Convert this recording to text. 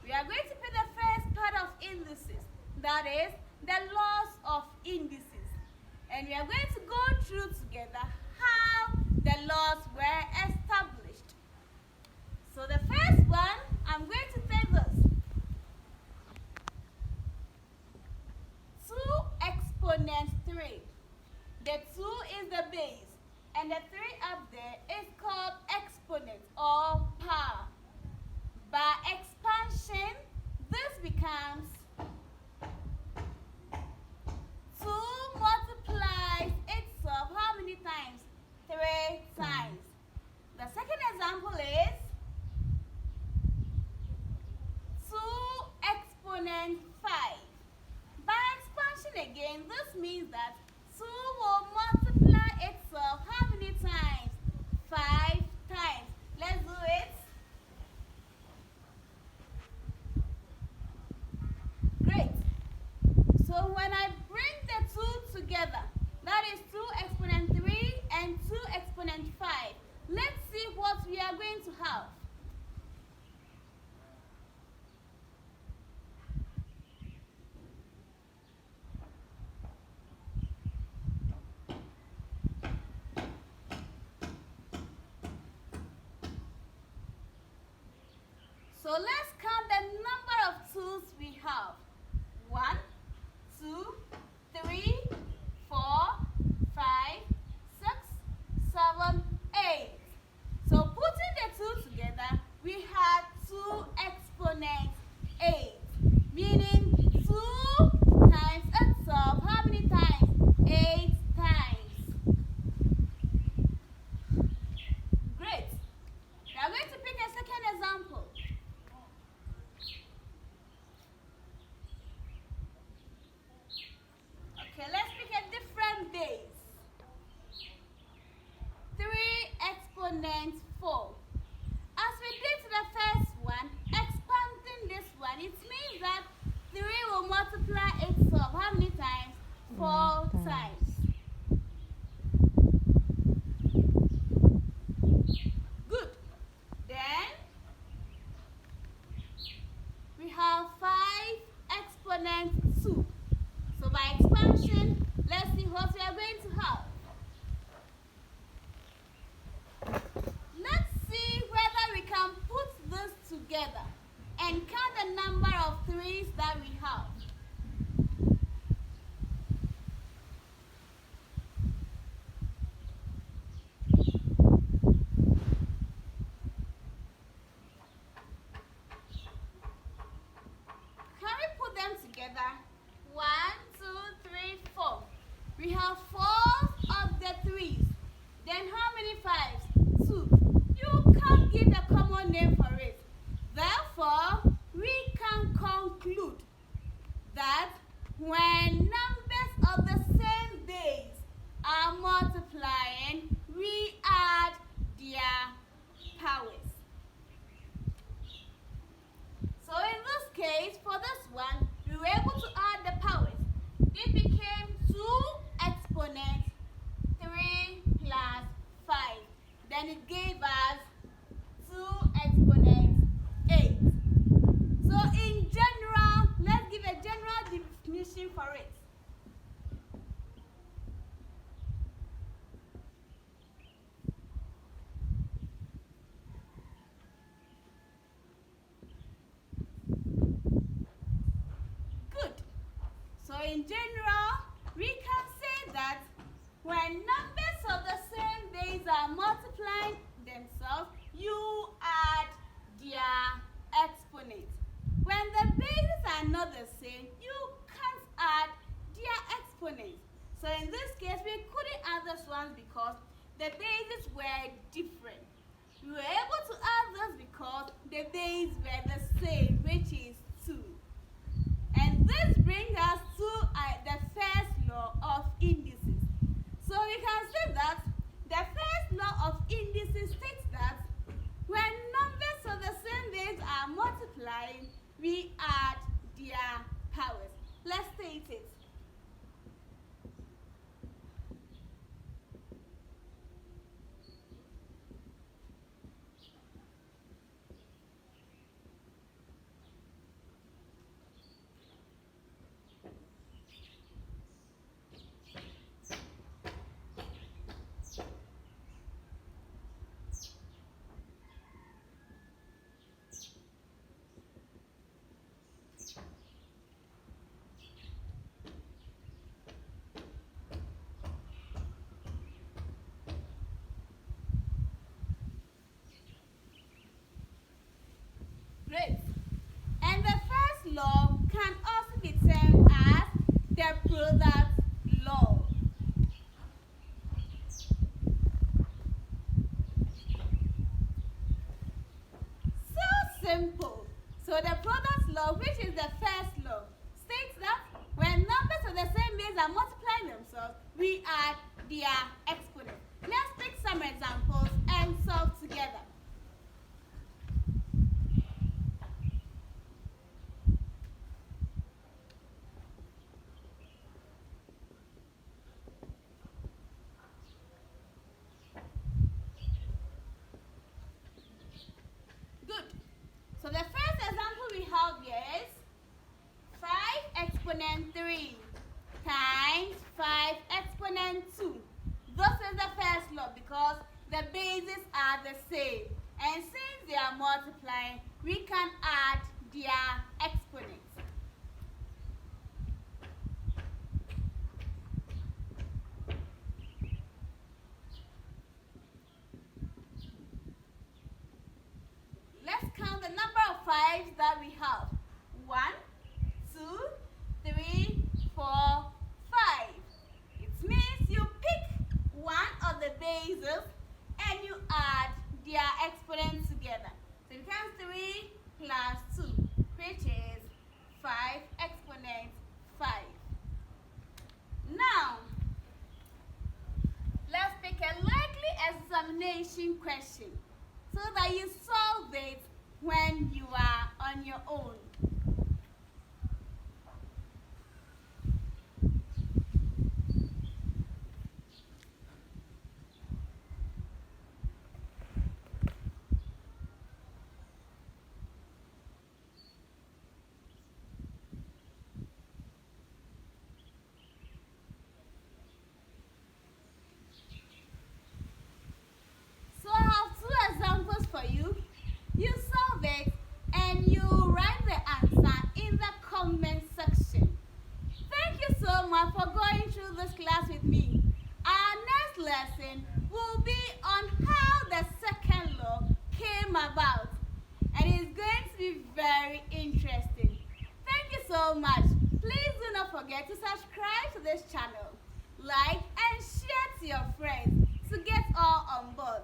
We are going to put the first part of indices, that is, the laws of indices. And we are going to go through together how the laws were established. So the first one, I'm going to take this. 2 exponent 3. The 2 is the base, and the 3 up there is called exponent or power. By expansion, this becomes 2 multiplies itself how many times? 3 times. The second example is 2 exponent 5. By expansion again, this means that 2 will multiply itself how many times? 5 times. Let's do it. Great. So when I bring the 2 together, that is 2 exponent 3 and 2 exponent 5. Let's see what we are going to have. So let's count the number of 2's we have. 1, 2, 3, 4, 5, 6, 7, 8. So putting the 2 together, we had 2 exponent 8, meaning 2 times itself. How many times? 8 times. Great. We are going to pick a second example. Okay, let's pick a different base. 3 exponent 4. As we did to the first one, expanding this one, it means that 3 will multiply itself how many times? 4 times. Good. Then we have 5 exponent 2. So by expansion, let's see what we are going to have. Let's see whether we can put this together and count the number of 3's that we have. Can we put them together? 1, 2, 3, 4. We have 4 of the 3's. Then how many 5's? 2. You can't give a common name for it. Therefore, we can conclude that when numbers of the same base are multiplying, we add their powers. So in this case, for this one, we were able to add the powers. It became 2 exponent 3 plus 5. Then it gave us 2 exponent 8. So in general, let's give a general definition for it. Good. So in general, we can say that when numbers of the same base are multiplying themselves, you add their exponents. When the bases are not the same, you can't add their exponents. So in this case, we couldn't add this one because the bases were different. We were able to add this because the bases were the same, which is 2. And this brings us to the first law of indices. So we can say that the first law of indices states that when numbers of the same base are multiplying, we add their powers. Let's state it. So the product law, which is the first law, states that when numbers of the same base are multiplying themselves, we add their exponents. Let's pick some examples and solve together. Good. So the first example we have here is 5 exponent 3 times 5 exponent 2. This is the first law because the bases are the same. And since they are multiplying, we can add their exponents. Let's count the number of 5s that we have. 1, 2, 3, 4, 5. It means you pick one of the bases and you add their exponents together. So it becomes 3 plus 2, which is 5 exponent 5. Now, let's pick a likely examination question so that you solve it when you are on your own. So I have 2 examples for you. You solve it and you write the answer in the comment section. Thank you so much for going through this class with me. Our next lesson will be on how the second law came about, and it's going to be very interesting. Thank you so much. Please do not forget to subscribe to this channel, like and share to your friends to get all on board.